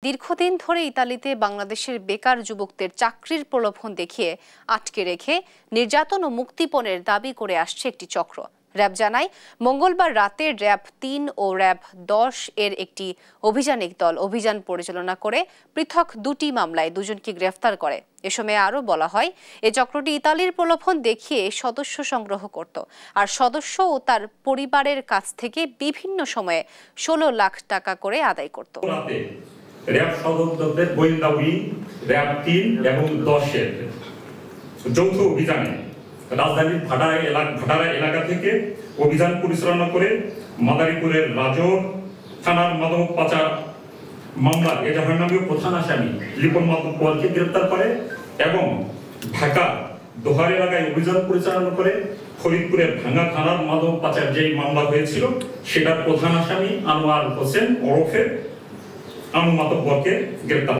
দীর্ঘদিন ধরে ইতালিতে বাংলাদেশের বেকার যুবকদের চাকরির প্রলোভন দেখিয়ে আটকে রেখে নির্যাতন ও মুক্তিপণের দাবি করে আসছে একটি চক্র। র্যাব জানায়, মঙ্গলবার রাতে র্যাব ৩ ও র্যাব ১০ এর একটি অভিযানিক দল অভিযান পরিচালনা করে পৃথক দুটি মামলায় দুজনকে গ্রেফতার করে। এ সময় আরও বলা হয়, এই চক্রটি ইতালির প্রলোভন দেখিয়ে সদস্য সংগ্রহ করত, আর সদস্য ও তার পরিবারের কাছ থেকে বিভিন্ন সময়ে ১৬ লাখ টাকা করে আদায় করত। র্যাব সদর দপ্তরের গোয়েন্দা উইং র্যাব ৩ এবং ১০ এর যৌথ অভিযানে রাজধানীর ভাটারা এলাকা থেকে অভিযান পরিচালনা করে মাদারীপুরের রাজর থানার মাদক পাচার মামলার এজাহার নামীয় প্রধান আসামি লিপন মাদককে গ্রেপ্তার করে এবং ঢাকা দোহার এলাকায় অভিযান পরিচালনা করে ফরিদপুরের ভাঙ্গা থানার মাদক পাচার যেই মামলা হয়েছিল সেটার প্রধান আসামি আনোয়ার হোসেন ওরফে আনু মাতব্বরকে গ্রেপ্তার